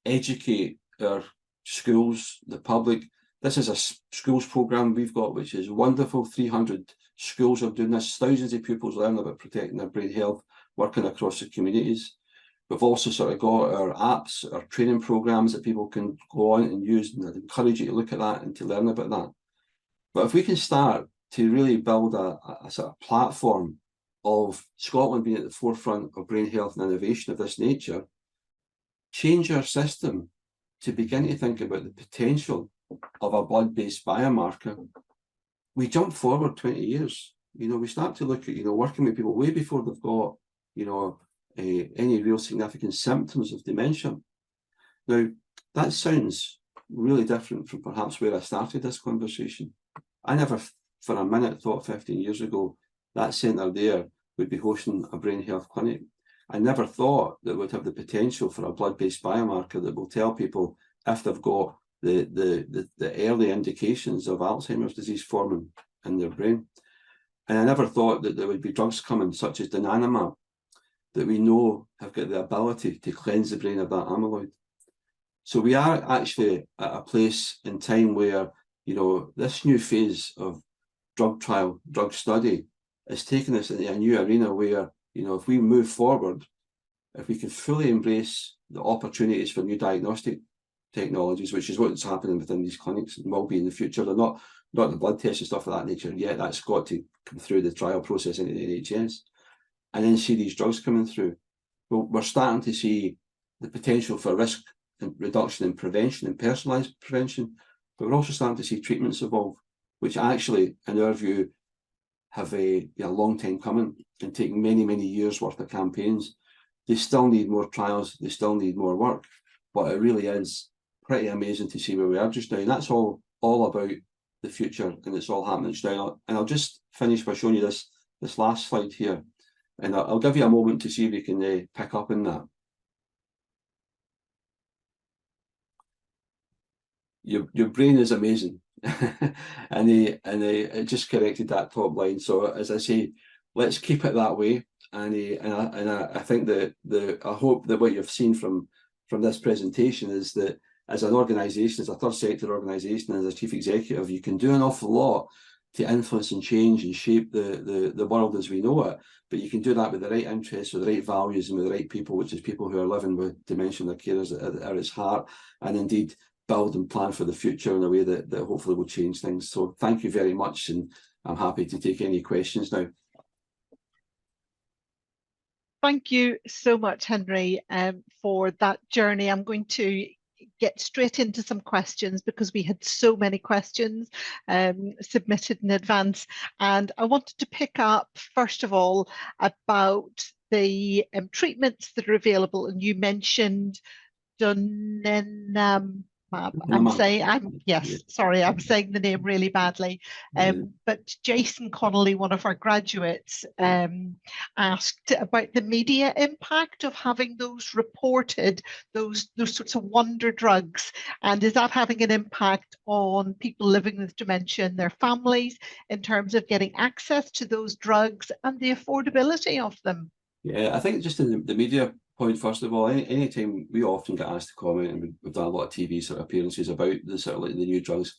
educate our schools, the public, this is a schools programme we've got, which is wonderful. 300 schools are doing this. Thousands of pupils learn about protecting their brain health, working across the communities. We've also sort of got our apps, our training programmes that people can go on and use, and I'd encourage you to look at that and to learn about that. But if we can start to really build a sort of platform of Scotland being at the forefront of brain health and innovation of this nature, change our system to begin to think about the potential of a blood-based biomarker, we jump forward 20 years. We start to look at, working with people way before they've got, any real significant symptoms of dementia. Now, that sounds really different from perhaps where I started this conversation. I never for a minute thought 15 years ago that centre there would be hosting a brain health clinic. I never thought that would have the potential for a blood-based biomarker that will tell people if they've got the early indications of Alzheimer's disease forming in their brain. And I never thought that there would be drugs coming, such as donanemab, that we know have got the ability to cleanse the brain of that amyloid. So we are actually at a place in time where, this new phase of drug trial, drug study is taking us into a new arena where, if we move forward, if we can fully embrace the opportunities for new diagnostic technologies, which is what's happening within these clinics and will be in the future. They're not the blood tests and stuff of that nature yet. That's got to come through the trial process into the NHS, and then see these drugs coming through. Well, we're starting to see the potential for risk and reduction in prevention and personalised prevention, but we're also starting to see treatments evolve, which actually, in our view, have a long time coming and taking many, many years worth of campaigns. They still need more trials, they still need more work, but it really is pretty amazing to see where we are just now. And that's all about the future, and it's all happening just now. And I'll just finish by showing you this last slide here, and I'll give you a moment to see if you can pick up on that. Your brain is amazing. and it just corrected that top line. So as I say, let's keep it that way. And I think that I hope that what you've seen from this presentation is that as an organisation, as a third sector organisation, as a chief executive, you can do an awful lot to influence and change and shape the world as we know it. But you can do that with the right interests, with the right values, and with the right people, which is people who are living with dementia and their carers at its heart, and indeed build and plan for the future in a way that hopefully will change things. So thank you very much, and I'm happy to take any questions now. Thank you so much, Henry, for that journey. I'm going to get straight into some questions because we had so many questions submitted in advance. And I wanted to pick up, first of all, about the treatments that are available. And you mentioned donanemab. I'm saying the name really badly. But Jason Connolly, one of our graduates, asked about the media impact of having those reported, those sorts of wonder drugs, and is that having an impact on people living with dementia and their families in terms of getting access to those drugs and the affordability of them? Yeah, I think just in the media point, first of all, anytime we often get asked to comment, and we've done a lot of TV sort of appearances about the sort of like the new drugs.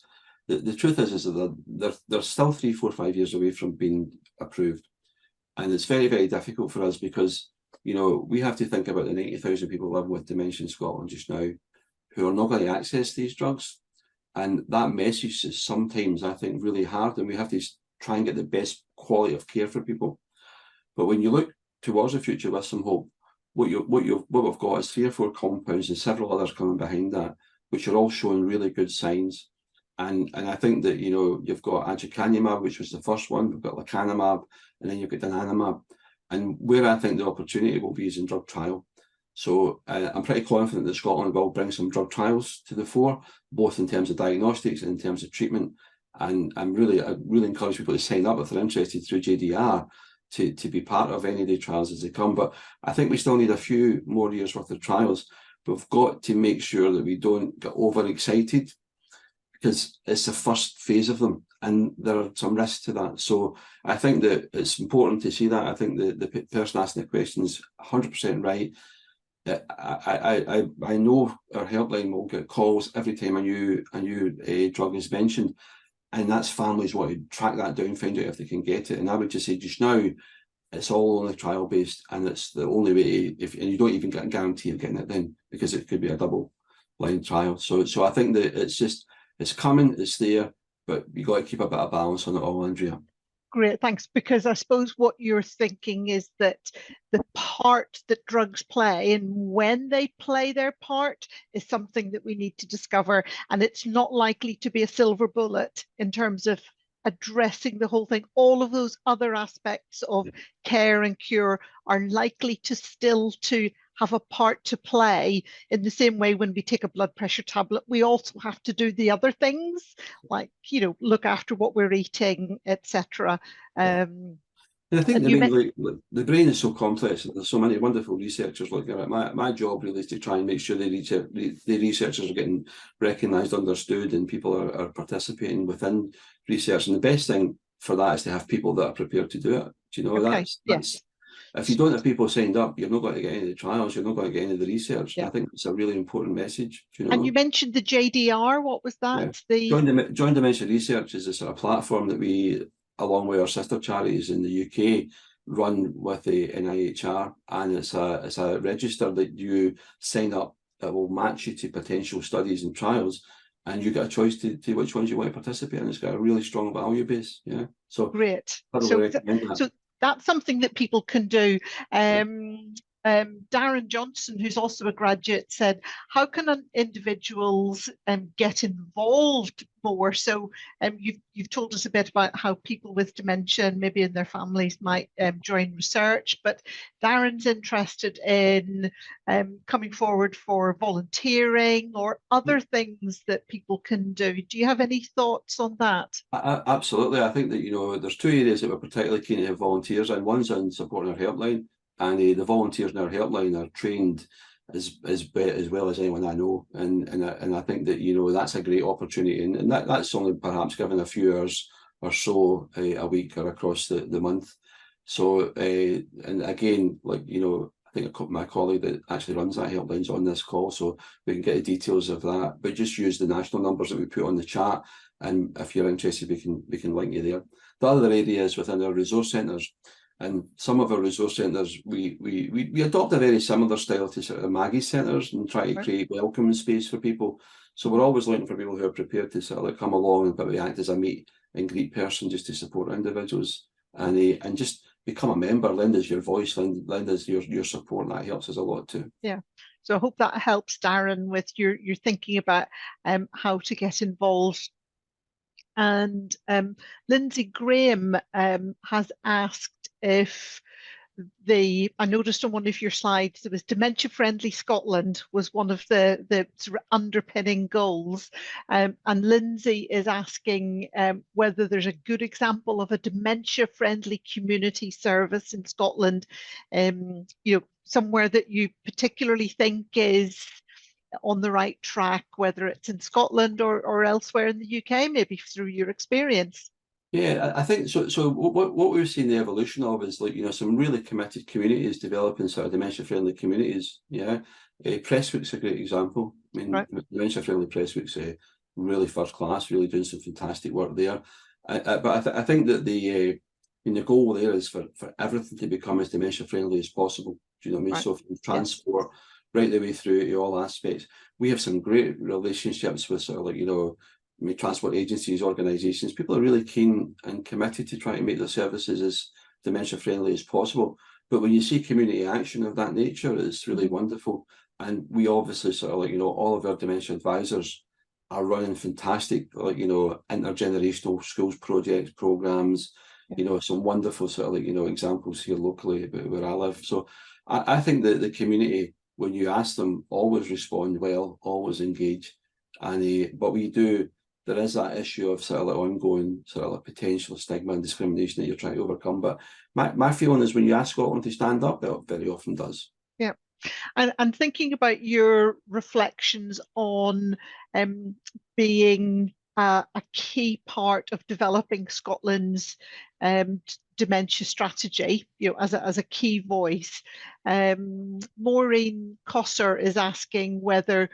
The truth is that they're still 3, 4, 5 years away from being approved, and it's very, very difficult for us because, you know, we have to think about the 90,000 people living with dementia in Scotland just now who are not going to access these drugs, and that message is sometimes, I think, really hard, and we have to try and get the best quality of care for people. But when you look towards the future with some hope, what we've got is 3 or 4 compounds and several others coming behind that, which are all showing really good signs. And I think that, you know, you've got aducanumab, which was the first one, we've got lecanemab, and then you've got donanemab. And where I think the opportunity will be is in drug trial. So I'm pretty confident that Scotland will bring some drug trials to the fore, both in terms of diagnostics and in terms of treatment. And I really encourage people to sign up if they're interested through JDR to be part of any of the trials as they come. But I think we still need a few more years worth of trials. We've got to make sure that we don't get overexcited because it's the first phase of them and there are some risks to that. So I think that it's important to see that. I think the person asking the question is 100% right. I know our helpline will get calls every time a new drug is mentioned. And that's families want to track that down, find out if they can get it. And I would just say just now, it's all only trial based, and it's the only way. And you don't even get a guarantee of getting it then because it could be a double blind trial. So I think that it's coming, it's there, but you got to keep a bit of balance on it all, Andrea. Great, thanks. Because I suppose what you're thinking is that the part that drugs play and when they play their part is something that we need to discover. And it's not likely to be a silver bullet in terms of addressing the whole thing. All of those other aspects of care and cure are likely to still to have a part to play in the same way when we take a blood pressure tablet, we also have to do the other things like, you know, look after what we're eating, etc. And I think the brain is so complex and there's so many wonderful researchers looking at it. My job really is to try and make sure the researchers are getting recognised, understood, and people are participating within research. And the best thing for that is to have people that are prepared to do it. Do you know, that's if you don't have people signed up, you're not going to get any of the trials, you're not going to get any of the research. Yeah. I think it's a really important message. Do you know? And you mentioned the JDR, what was that? Yeah. Joint Dementia Research is a sort of platform that we, along with our sister charities in the UK, run with the NIHR, and it's a register that you sign up that will match you to potential studies and trials, and you get a choice to which ones you want to participate in. It's got a really strong value base. Yeah, so great. So that's something that people can do. Darren Johnson, who's also a graduate, said, how can individuals get involved more? So you've told us a bit about how people with dementia and maybe in their families might join research, but Darren's interested in coming forward for volunteering or other things that people can do. Do you have any thoughts on that? Absolutely. I think that, you know, there's 2 areas that we're particularly keen to have volunteers in. One's on supporting our helpline. And the volunteers in our helpline are trained as well as anyone I know, and I think that, you know, that's a great opportunity, and that's only perhaps given a few hours or so a week or across the month. So and again, like, you know, I think my colleague that actually runs that helpline is on this call, so we can get the details of that. But just use the national numbers that we put on the chat, and if you're interested, we can link you there. The other area is within our resource centres. And some of our resource centres, we adopt a very similar style to sort of Maggie's centres and try to create welcoming space for people. So we're always looking for people who are prepared to sort of like come along, but we act as a meet and greet person just to support individuals and just become a member. Lend us your voice, lend us your support, and that helps us a lot too. Yeah. So I hope that helps, Darren, with your thinking about how to get involved. And Lindsay Graham has asked if I noticed on one of your slides there was dementia friendly Scotland was one of the sort of underpinning goals, and Lindsay is asking whether there's a good example of a dementia friendly community service in Scotland, you know, somewhere that you particularly think is on the right track, whether it's in Scotland or elsewhere in the UK, maybe through your experience. Yeah, I think so. So what we've seen the evolution of is, like, you know, some really committed communities developing sort of dementia-friendly communities. Yeah, Prestwick's a great example. I mean, dementia-friendly Prestwick's really first class, really doing some fantastic work there. But I think that the goal there is for everything to become as dementia-friendly as possible. Do you know what I mean? Right. So from transport right the way through to all aspects. We have some great relationships with sort of like, you know, transport agencies, organisations. People are really keen and committed to trying to make their services as dementia friendly as possible. But when you see community action of that nature, it's really wonderful. And we obviously sort of like, you know, all of our dementia advisors are running fantastic, like, you know, intergenerational schools projects, programs, you know, some wonderful sort of like, you know, examples here locally where I live. So I think that the community, when you ask them, always respond well, always engage. And but we do, there is that issue of sort of like ongoing sort of like potential stigma and discrimination that you're trying to overcome. But my feeling is when you ask Scotland to stand up, it very often does. Yeah. And thinking about your reflections on being a key part of developing Scotland's dementia strategy, you know, as a key voice, Maureen Cosser is asking whether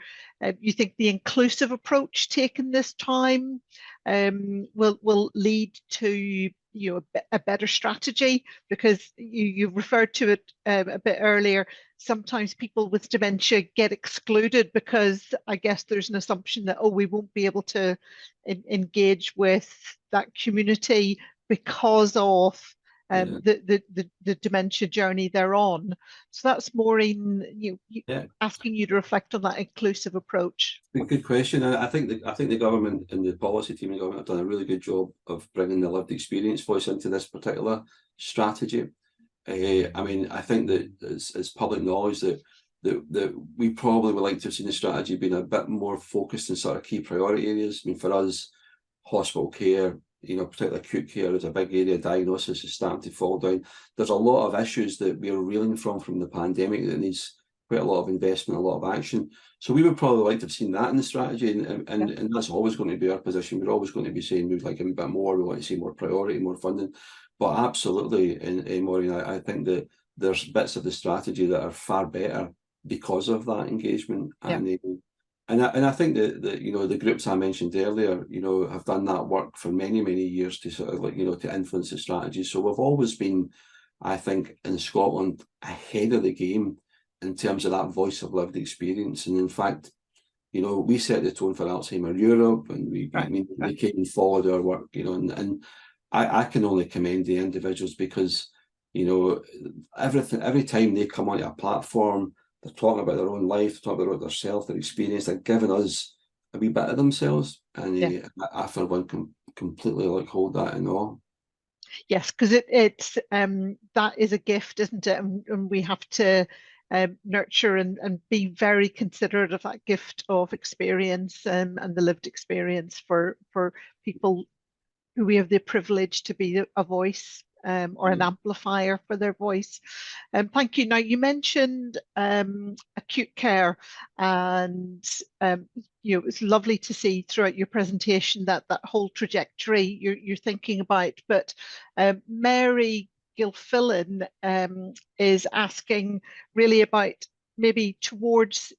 you think the inclusive approach taken this time will lead to, you know, a better strategy, because you referred to it a bit earlier. Sometimes people with dementia get excluded because I guess there's an assumption that, oh, we won't be able to engage with that community because of the dementia journey they're on. So that's Maureen, asking you to reflect on that inclusive approach. Good question. I think the government and the policy team in government have done a really good job of bringing the lived experience voice into this particular strategy. I mean, I think that it's public knowledge that we probably would like to have seen the strategy being a bit more focused in sort of key priority areas. I mean, for us, hospital care, you know, particularly acute care is a big area. Diagnosis is starting to fall down. There's a lot of issues that we're reeling from the pandemic that needs quite a lot of investment, a lot of action. So we would probably like to have seen that in the strategy, and that's always going to be our position. We're always going to be saying we'd like a wee bit more. We want to see more priority, more funding. But absolutely, Maureen, I think that there's bits of the strategy that are far better because of that engagement. And I think that you know, the groups I mentioned earlier, you know, have done that work for many years to sort of like, you know, to influence the strategy. So we've always been, I think, in Scotland ahead of the game in terms of that voice of lived experience. And in fact, you know, we set the tone for Alzheimer Europe, and we came and followed our work, you know, and I can only commend the individuals because, you know, every time they come onto a platform, they're talking about their own life, they're talking about themselves, their experience, they're giving us a wee bit of themselves. And I, for one, can completely like hold that in awe. Yes, because it's that is a gift, isn't it? And we have to nurture and be very considerate of that gift of experience and the lived experience for people who we have the privilege to be a voice or an amplifier for their voice. Thank you. Now, you mentioned acute care, and you know, it's lovely to see throughout your presentation that whole trajectory you're thinking about. But Mary Gilfillan is asking really about maybe towards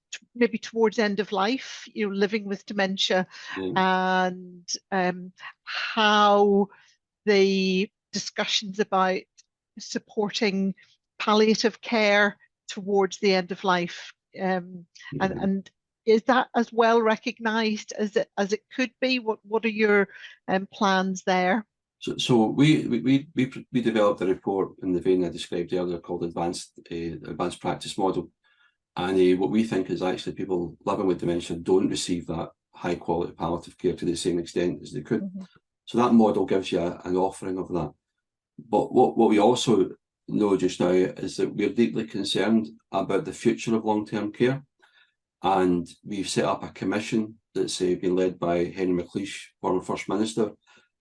end of life, you know, living with dementia, and how the discussions about supporting palliative care towards the end of life. And is that as well recognised as it could be? What are your plans there? So we developed a report in the vein I described earlier called advanced practice model, and what we think is actually people living with dementia don't receive that high quality palliative care to the same extent as they could. Mm-hmm. So that model gives you an offering of that. But what we also know just now is that we're deeply concerned about the future of long-term care, and we've set up a commission that's been led by Henry McLeish, former First Minister,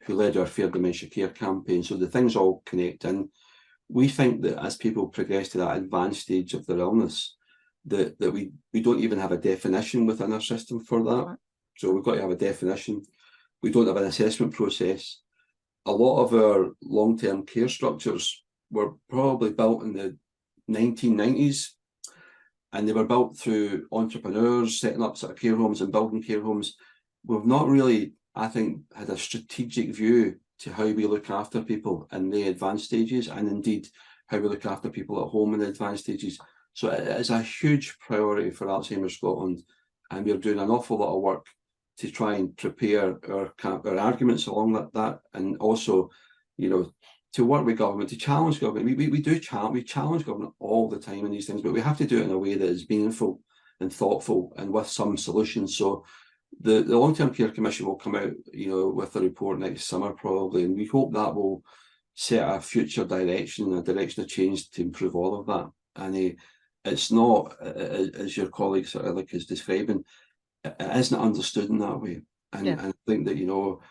who led our Fair Dementia Care campaign. So the things all connect in. We think that as people progress to that advanced stage of their illness, that we don't even have a definition within our system for that. So we've got to have a definition. We don't have an assessment process. A lot of our long-term care structures were probably built in the 1990s, and they were built through entrepreneurs setting up sort of care homes and building care homes. We've not really, I think, had a strategic view to how we look after people in the advanced stages, and indeed how we look after people at home in the advanced stages. So it is a huge priority for Alzheimer Scotland, and we're doing an awful lot of work to try and prepare our arguments along that, and also, you know, to work with government, to challenge government. We challenge government all the time in these things, but we have to do it in a way that is meaningful and thoughtful and with some solutions. So the Long-Term Care Commission will come out, you know, with a report next summer probably, and we hope that will set a future direction, a direction of change to improve all of that. And it's not, as your colleague sort of like is describing, it isn't understood in that way. And I think that, you know,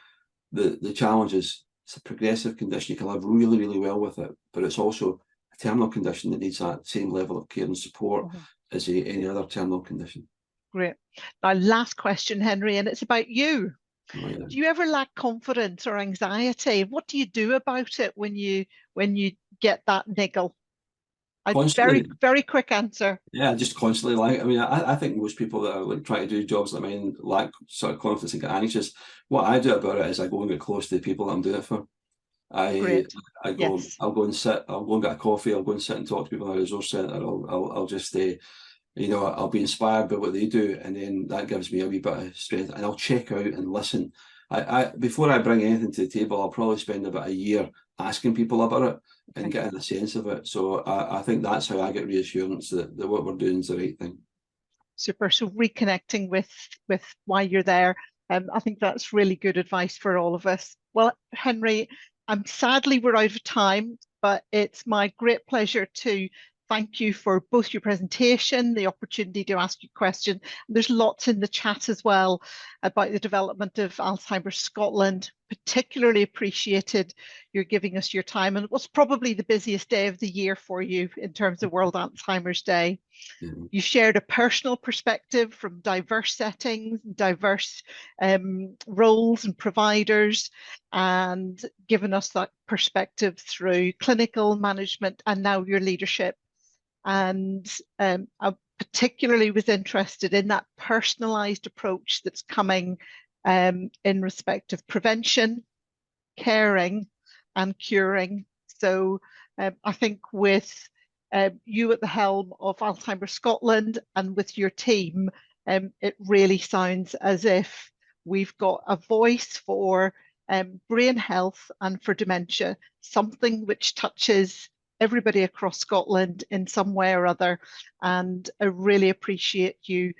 the challenge is it's a progressive condition. You can live really, really well with it, but it's also a terminal condition that needs that same level of care and support as any other terminal condition. Great. Now, last question, Henry, and it's about you. Oh, yeah. Do you ever lack confidence or anxiety? What do you do about it when you get that niggle? Very, very quick answer. Yeah, just constantly like, I mean, I think most people that are like trying to do jobs like mine lack sort of confidence and get anxious. What I do about it is I go and get close to the people that I'm doing it for. I'll go and sit, I'll go and get a coffee, I'll go and sit and talk to people in a resource centre. I'll just you know, I'll be inspired by what they do, and then that gives me a wee bit of strength, and I'll check out and listen. Before I bring anything to the table, I'll probably spend about a year asking people about it and getting a sense of it. So I think that's how I get reassurance that what we're doing is the right thing. Super. So reconnecting with why you're there. I think that's really good advice for all of us. Well, Henry, sadly we're out of time, but it's my great pleasure to thank you for both your presentation, the opportunity to ask you questions. There's lots in the chat as well about the development of Alzheimer Scotland. Particularly appreciated you're giving us your time, and it was probably the busiest day of the year for you in terms of World Alzheimer's Day. You shared a personal perspective from diverse settings, diverse roles and providers, and given us that perspective through clinical management and now your leadership. And I particularly was interested in that personalised approach that's coming in respect of prevention, caring and curing. So I think with you at the helm of Alzheimer Scotland and with your team, it really sounds as if we've got a voice for brain health and for dementia, something which touches everybody across Scotland in some way or other. And I really appreciate you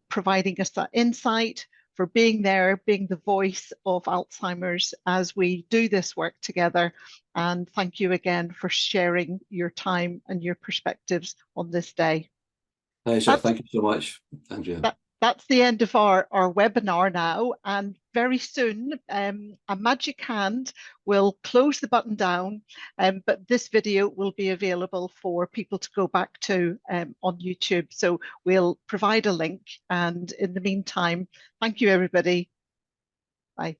providing us that insight, for being there, being the voice of Alzheimer's as we do this work together. And thank you again for sharing your time and your perspectives on this day. Pleasure. Thank you so much, Andrea. That's the end of our webinar now, and very soon a magic hand will close the button down, but this video will be available for people to go back to on YouTube. So we'll provide a link, and in the meantime, thank you everybody. Bye.